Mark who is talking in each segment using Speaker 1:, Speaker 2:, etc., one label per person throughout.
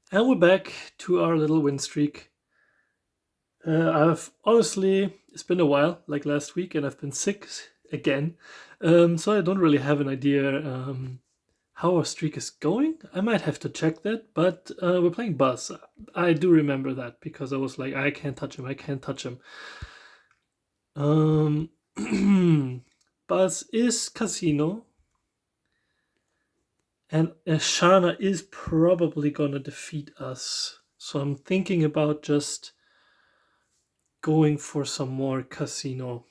Speaker 1: And we're back to our little win streak. I've honestly, it's been a while, like last week, and I've been sick again. So I don't really have an idea how our streak is going. I might have to check that, but we're playing Buzz. I do remember that because I was like, I can't touch him, I can't touch him. Um, Buzz is Casino, and Shana is probably gonna defeat us. So I'm thinking about just going for some more casino.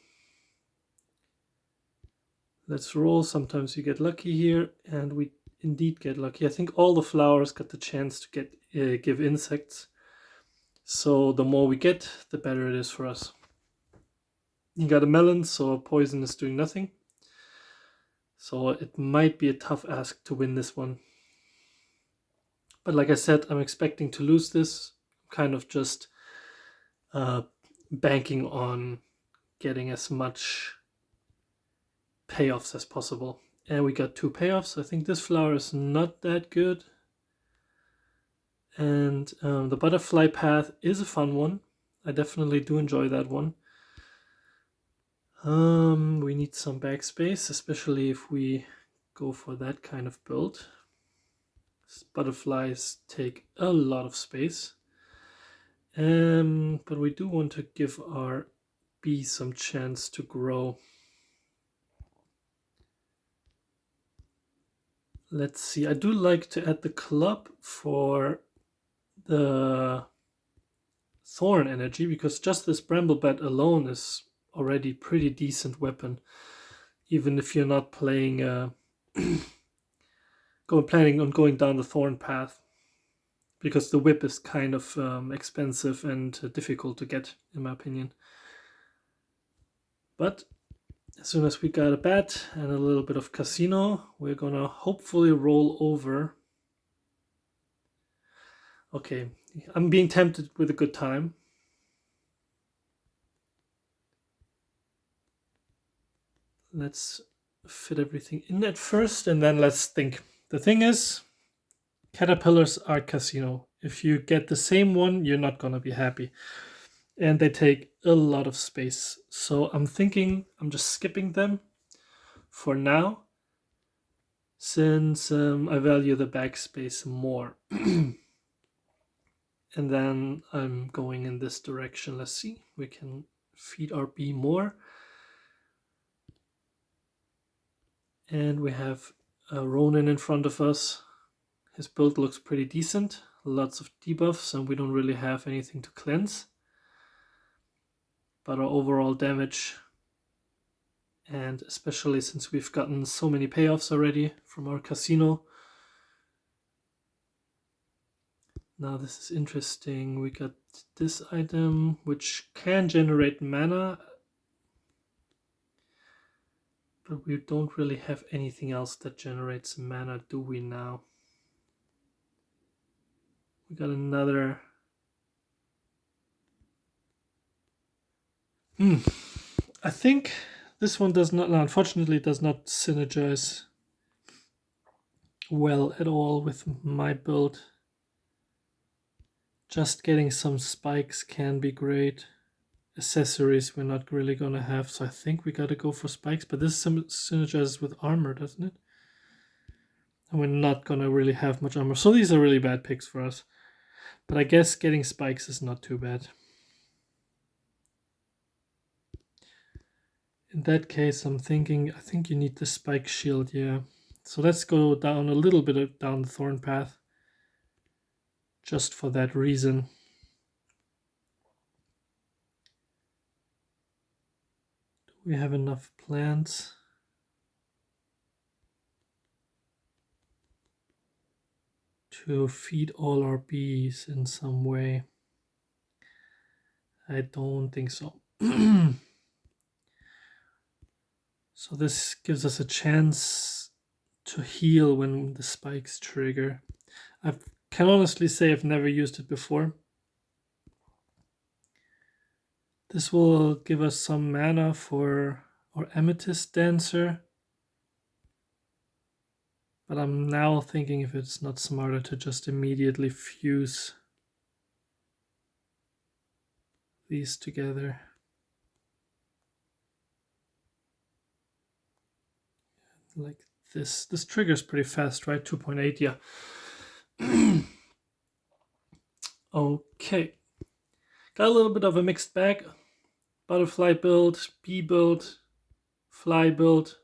Speaker 1: Let's roll. Sometimes you get lucky here, and we indeed get lucky. I think all the flowers got the chance to get give insects. So the more we get, the better it is for us. You got a melon, so poison is doing nothing. So it might be a tough ask to win this one. But like I said, I'm expecting to lose this. I'm kind of just uh, banking on getting as much payoffs as possible. And we got 2 payoffs. I think this flower is not that good. And the butterfly path is a fun one. I definitely do enjoy that one. We need some backspace, especially if we go for that kind of build. Butterflies take a lot of space. But we do want to give our bee some chance to grow. Let's see. I do like to add the club for the thorn energy because just this bramble bat alone is already pretty decent weapon, even if you're not playing planning on going down the thorn path, because the whip is kind of expensive and difficult to get, in my opinion. But as soon as we got a bat and a little bit of casino, we're gonna hopefully roll over. Okay, I'm being tempted with a good time. Let's fit everything in at first and then let's think. The thing is, caterpillars are casino. If you get the same one, you're not gonna be happy. And they take a lot of space. So I'm thinking I'm just skipping them for now, since I value the backspace more. And then I'm going in this direction. Let's see, we can feed our bee more. And we have Ronin in front of us. His build looks pretty decent. Lots of debuffs, and we don't really have anything to cleanse. But our overall damage, and especially since we've gotten so many payoffs already from our casino. Now this is interesting. We got this item, which can generate mana, but we don't really have anything else that generates mana, do we now? We got another... I think this one does not, unfortunately, does not synergize well at all with my build. Just getting some spikes can be great. Accessories we're not really gonna have, so I think we gotta go for spikes, but this synergizes with armor, doesn't it? And we're not gonna really have much armor, so these are really bad picks for us. But I guess getting spikes is not too bad. In that case, I'm thinking, I think you need the spike shield, yeah. So let's go down a little bit down the thorn path, just for that reason. Do we have enough plants? To feed all our bees in some way? I don't think so. So this gives us a chance to heal when the spikes trigger. I can honestly say I've never used it before. This will give us some mana for our Amethyst Dancer. But I'm now thinking if it's not smarter to just immediately fuse these together. Like this. This triggers pretty fast, right? 2.8, yeah. Okay. Got a little bit of a mixed bag. Butterfly build, bee build, fly build.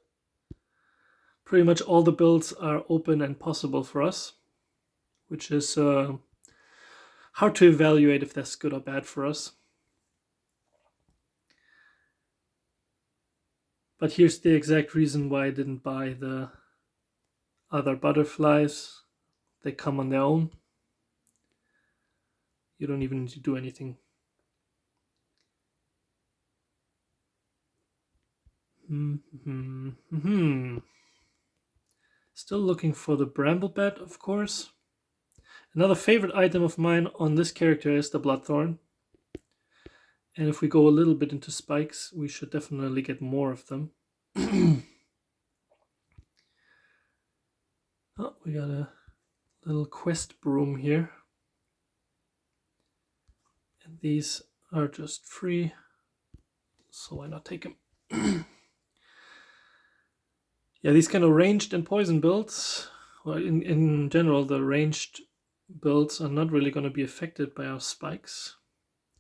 Speaker 1: Pretty much all the builds are open and possible for us, which is hard to evaluate if that's good or bad for us. But here's the exact reason why I didn't buy the other butterflies. They come on their own. You don't even need to do anything. Still looking for the bramble bed, of course. Another favorite item of mine on this character is the bloodthorn. And if we go a little bit into spikes, we should definitely get more of them. Oh, we got a little quest broom here. And these are just free, so why not take them? Yeah, these kind of ranged and poison builds, well, in general, the ranged builds are not really going to be affected by our spikes.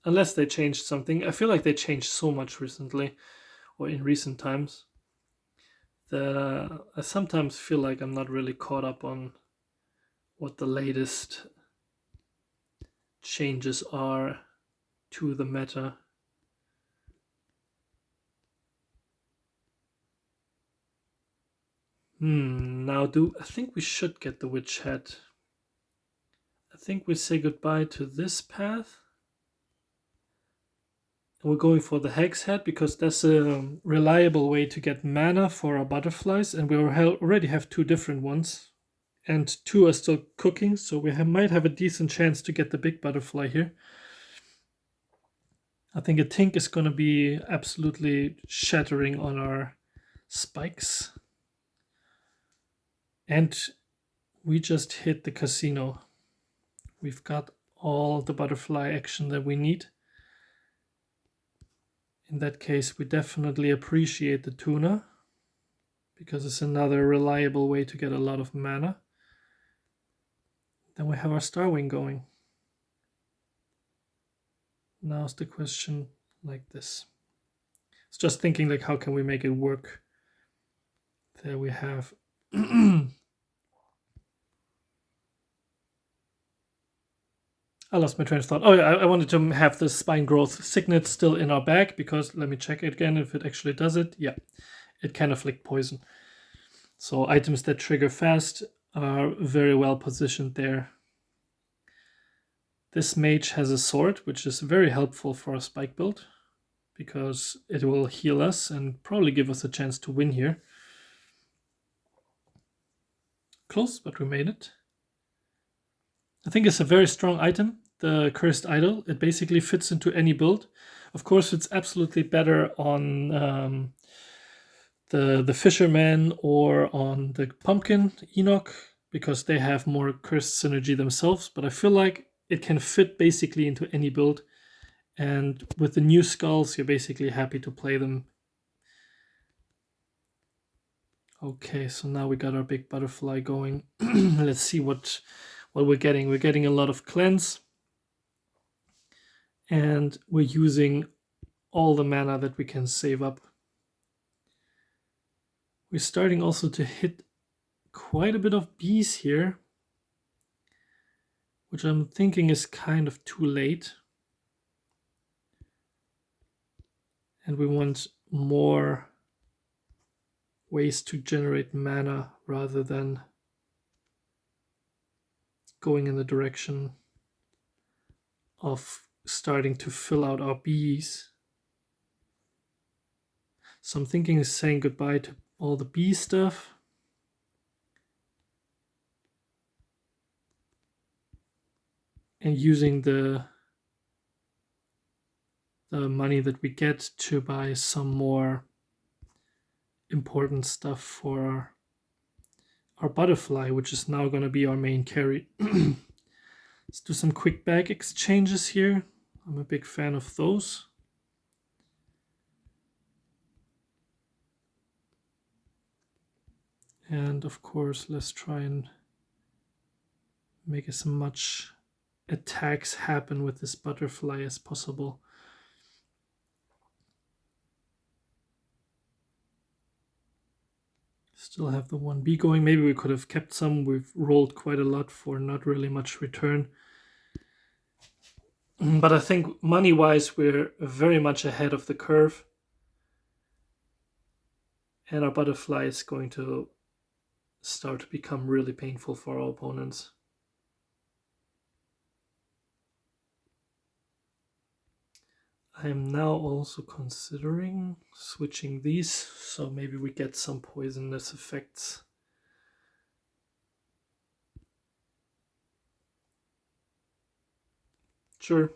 Speaker 1: Unless they changed something. I feel like they changed so much recently, or in recent times, that I sometimes feel like I'm not really caught up on what the latest changes are to the meta. Now I think we should get the witch hat. I think we say goodbye to this path. And we're going for the hex head because that's a reliable way to get mana for our butterflies, and we already have 2 different ones. And 2 are still cooking, so we might have a decent chance to get the big butterfly here. I think a Tink is going to be absolutely shattering on our spikes. And we just hit the casino. We've got all the butterfly action that we need. In that case, we definitely appreciate the tuna, because it's another reliable way to get a lot of mana. Then we have our Starwing going. Now's the question like this. It's just thinking like, how can we make it work? There we have I lost my train of thought. Oh yeah, I wanted to have the spine growth signet still in our bag, because let me check it again if it actually does it. Yeah, it can afflict poison. So items that trigger fast are very well positioned there. This mage has a sword, which is very helpful for a spike build, because it will heal us and probably give us a chance to win here. Close, but we made it. I think it's a very strong item, the Cursed Idol. It basically fits into any build. Of course, it's absolutely better on the Fisherman or on the Pumpkin Enoch, because they have more cursed synergy themselves, but I feel like it can fit basically into any build. And with the new skulls, you're basically happy to play them. Okay, so now we got our big butterfly going. Let's see what we're getting. We're getting a lot of cleanse. And we're using all the mana that we can save up. We're starting also to hit quite a bit of bees here, which I'm thinking is kind of too late. And we want more ways to generate mana rather than going in the direction of starting to fill out our bees. So I'm thinking of saying goodbye to all the bee stuff. And using the money that we get to buy some more important stuff for our butterfly, which is now going to be our main carry. Let's do some quick bag exchanges here. I'm a big fan of those. And of course, let's try and make as much attacks happen with this butterfly as possible. Still have the 1B going. Maybe we could have kept some. We've rolled quite a lot for not really much return. But I think money-wise, we're very much ahead of the curve. And our butterfly is going to start to become really painful for our opponents. I am now also considering switching these, so maybe we get some poisonous effects. Sure.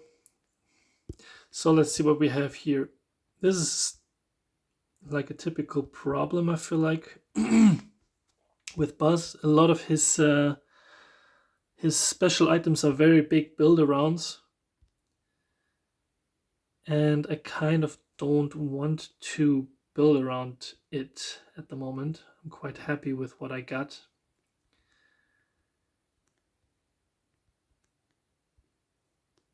Speaker 1: So let's see what we have here. This is like a typical problem, I feel like, with Buzz. A lot of his special items are very big build-arounds. And I kind of don't want to build around it at the moment. I'm quite happy with what I got.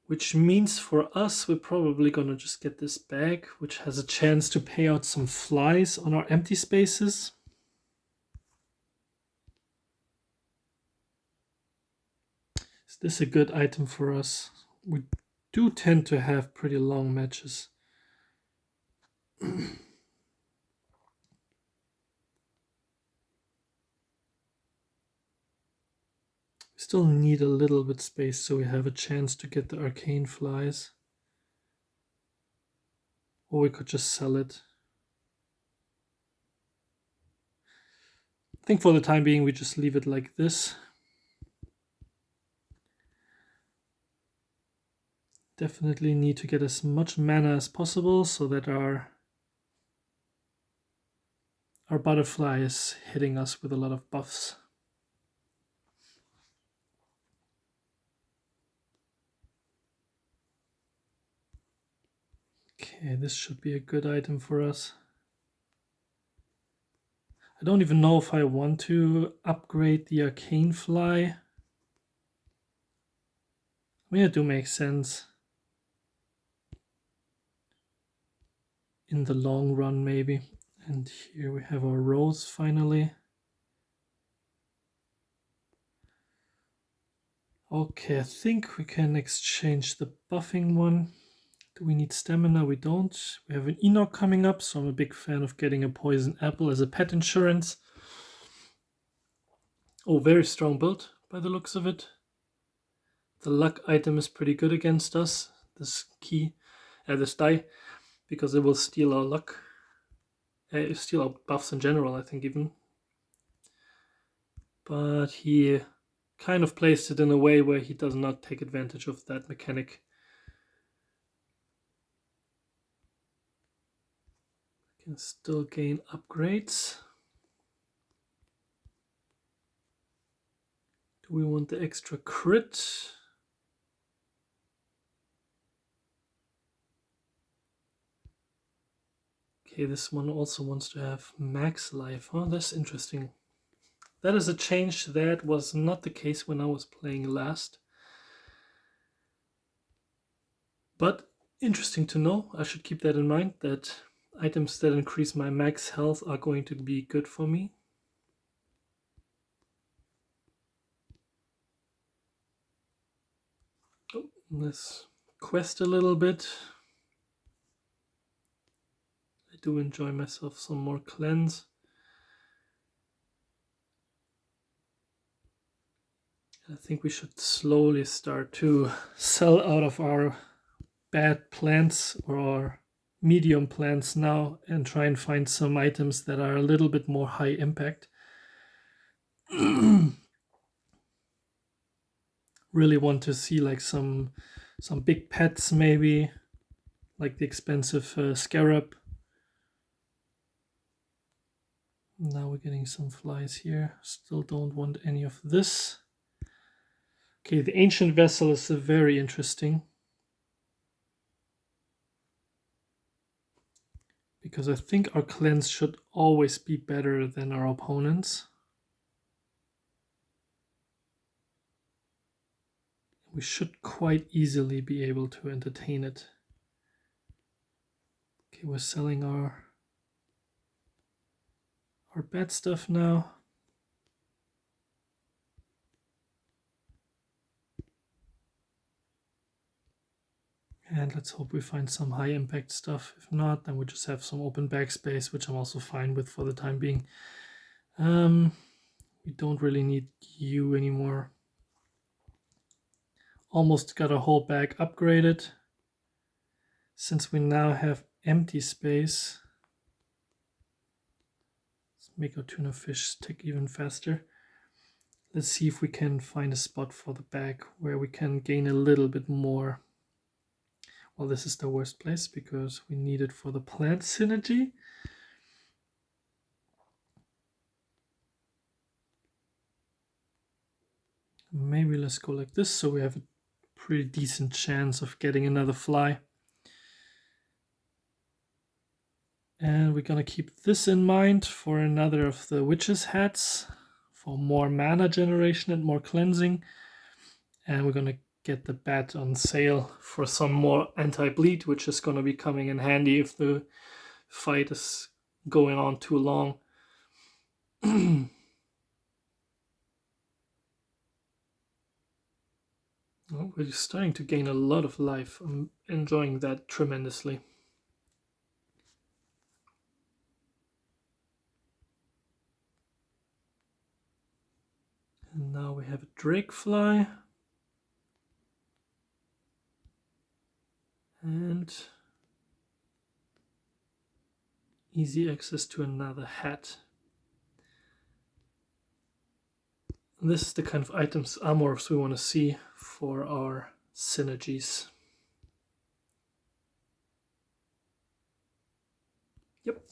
Speaker 1: Which means for us, we're probably going to just get this bag, which has a chance to pay out some flies on our empty spaces. Is this a good item for us? We do tend to have pretty long matches. Still need a little bit space so we have a chance to get the arcane flies. Or we could just sell it. I think for the time being we just leave it like this. Definitely need to get as much mana as possible so that our butterfly is hitting us with a lot of buffs. Okay, this should be a good item for us. I don't even know if I want to upgrade the arcane fly. I mean, it do make sense. In the long run, maybe. And here we have our rose finally. Okay, I think we can exchange the buffing one. Do we need stamina? We don't. We have an Enoch coming up, so I'm a big fan of getting a poison apple as a pet insurance. Oh, very strong build by the looks of it. The luck item is pretty good against us. This key, this die, because it will steal our luck. Steal our buffs in general, I think even. But he kind of placed it in a way where he does not take advantage of that mechanic. Can still gain upgrades. Do we want the extra crit? Okay, this one also wants to have max life. Oh, that's interesting. That is a change that was not the case when I was playing last. But interesting to know. I should keep that in mind, that items that increase my max health are going to be good for me. Oh, let's quest a little bit. I do enjoy myself some more cleanse. I think we should slowly start to sell out of our bad plants or our medium plants now and try and find some items that are a little bit more high impact. Really want to see like some big pets, maybe like the expensive scarab. Now we're getting some flies here. Still don't want any of this. Okay, the ancient vessel is very interesting, because I think our cleanse should always be better than our opponents. We should quite easily be able to entertain it. Okay, we're selling our bad stuff now. And let's hope we find some high impact stuff. If not, then we just have some open backspace, which I'm also fine with for the time being. We don't really need you anymore. Almost got a whole bag upgraded. Since we now have empty space, let's make our tuna fish tick even faster. Let's see if we can find a spot for the bag where we can gain a little bit more. Well, this is the worst place because we need it for the plant synergy. Maybe let's go like this so we have a pretty decent chance of getting another fly. And we're gonna keep this in mind for another of the witch's hats for more mana generation and more cleansing. And we're gonna get the bat on sale for some more anti-bleed, which is gonna be coming in handy if the fight is going on too long. Well, we're starting to gain a lot of life. I'm enjoying that tremendously. And now we have a drakefly. And easy access to another hat. And this is the kind of items, amorphs we want to see for our synergies. Yep.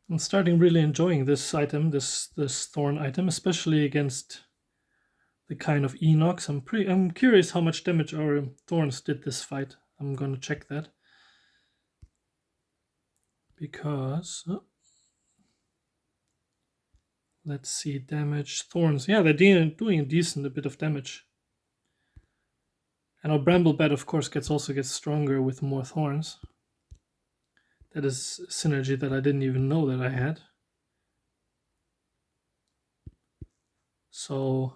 Speaker 1: I'm starting really enjoying this item, this thorn item, especially against the kind of Enox. I'm curious how much damage our thorns did this fight. I'm gonna check that. Because let's see, damage thorns. Yeah, they're doing a decent bit of damage. And our Bramblebat, of course, also gets stronger with more thorns. That is synergy that I didn't even know that I had. So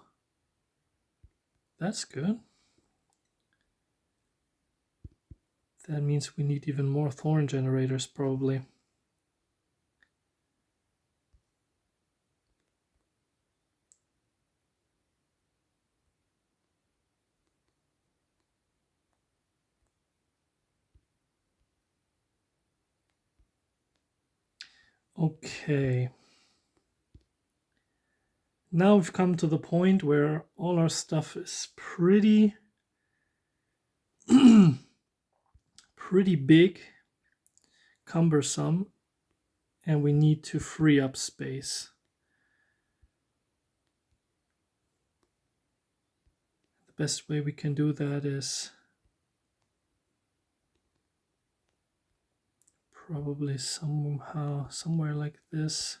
Speaker 1: that's good. That means we need even more thorn generators, probably. Okay. Now we've come to the point where all our stuff is pretty pretty big, cumbersome, and we need to free up space. The best way we can do that is probably somewhere like this.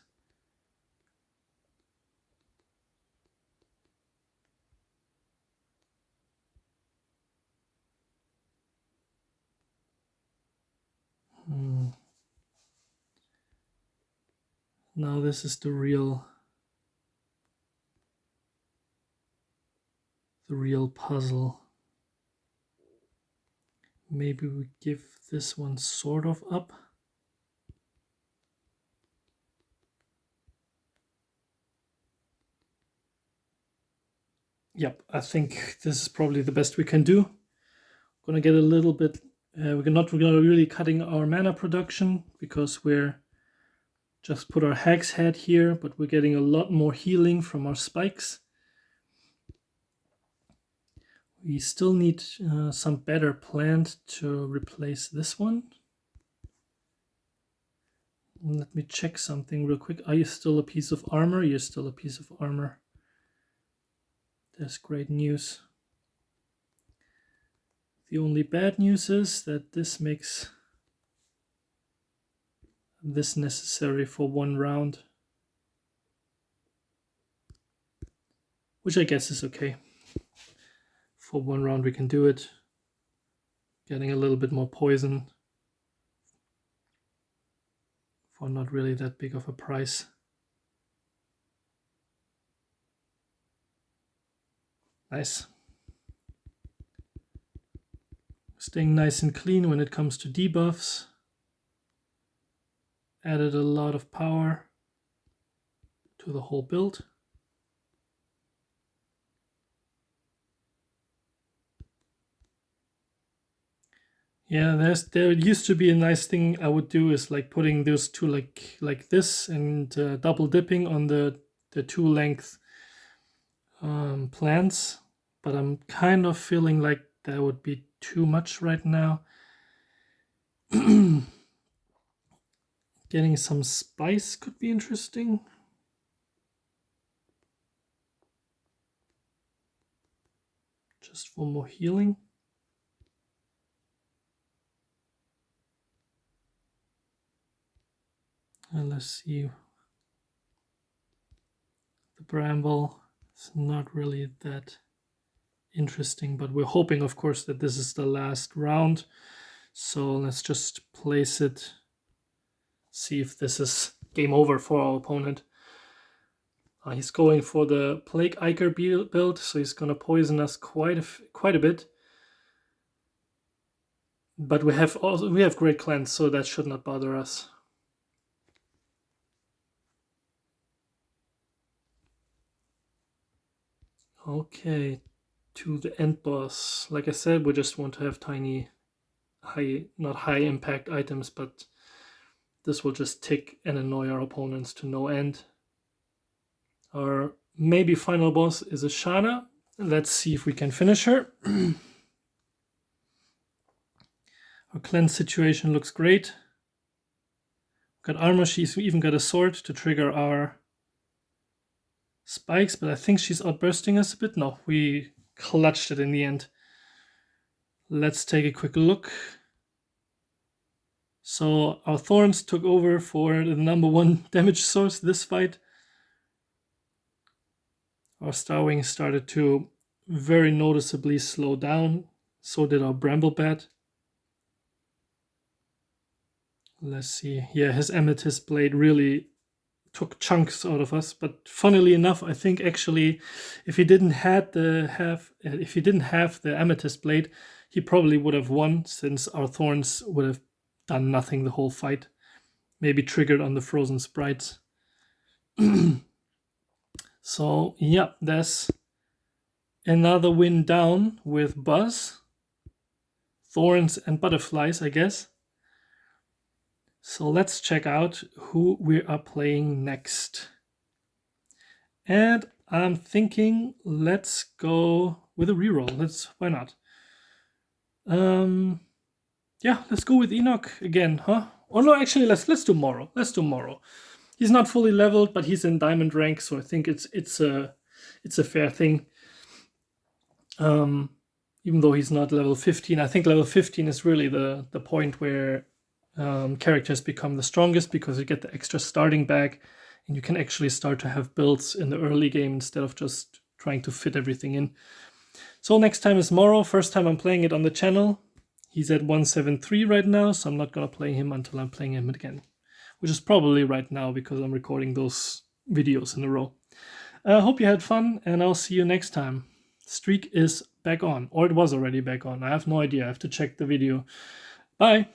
Speaker 1: Now this is the real puzzle. Maybe we give this one sort of up. Yep, I think this is probably the best we can do. Gonna get a little bit. We're not really cutting our mana production because we're just put our Hag's Head here, but we're getting a lot more healing from our spikes. We still need some better plant to replace this one. Let me check something real quick. Are you still a piece of armor? You're still a piece of armor. That's great news. The only bad news is that this makes this necessary for 1 round. Which I guess is okay. For 1 round we can do it. Getting a little bit more poison for not really that big of a price. Nice. Staying nice and clean when it comes to debuffs. Added a lot of power to the whole build. Yeah, there used to be a nice thing I would do is like putting those two like this and double dipping on the 2 length plants, but I'm kind of feeling like that would be too much right now. Getting some spice could be interesting. Just for more healing. And let's see. The bramble is not really that interesting, but we're hoping, of course, that this is the last round. So let's just place it. See if this is game over for our opponent. He's going for the Plague Iker build, so he's going to poison us quite a bit. But we have great cleanse, so that should not bother us. Okay, to the end boss. Like I said, we just want to have tiny, not high impact items, but this will just tick and annoy our opponents to no end. Our maybe final boss is a Shana. Let's see if we can finish her. Our cleanse situation looks great. Got armor, she's even got a sword to trigger our spikes, but I think she's outbursting us a bit. No, we clutched it in the end. Let's take a quick look. So our Thorns took over for the #1 damage source this fight. Our Starwing started to very noticeably slow down. So did our Bramblebat. Let's see. Yeah, his Amethyst Blade really took chunks out of us. But funnily enough, I think actually, if he didn't have the Amethyst Blade, he probably would have won, since our Thorns would have done nothing the whole fight. Maybe triggered on the frozen sprites. So yeah, there's another win down with Buzz, Thorns, and Butterflies, I guess. So let's check out who we are playing next. And I'm thinking let's go with a reroll. Why not? Yeah, let's go with Enoch again, huh? Oh no, actually let's do Morrow. Let's do Morrow. He's not fully leveled, but he's in diamond rank, so I think it's a fair thing. Even though he's not level 15, I think level 15 is really the point where characters become the strongest, because you get the extra starting bag and you can actually start to have builds in the early game instead of just trying to fit everything in. So next time is Morrow. First time I'm playing it on the channel. He's at 173 right now, so I'm not going to play him until I'm playing him again, which is probably right now because I'm recording those videos in a row. I hope you had fun, and I'll see you next time. Streak is back on, or it was already back on. I have no idea. I have to check the video. Bye.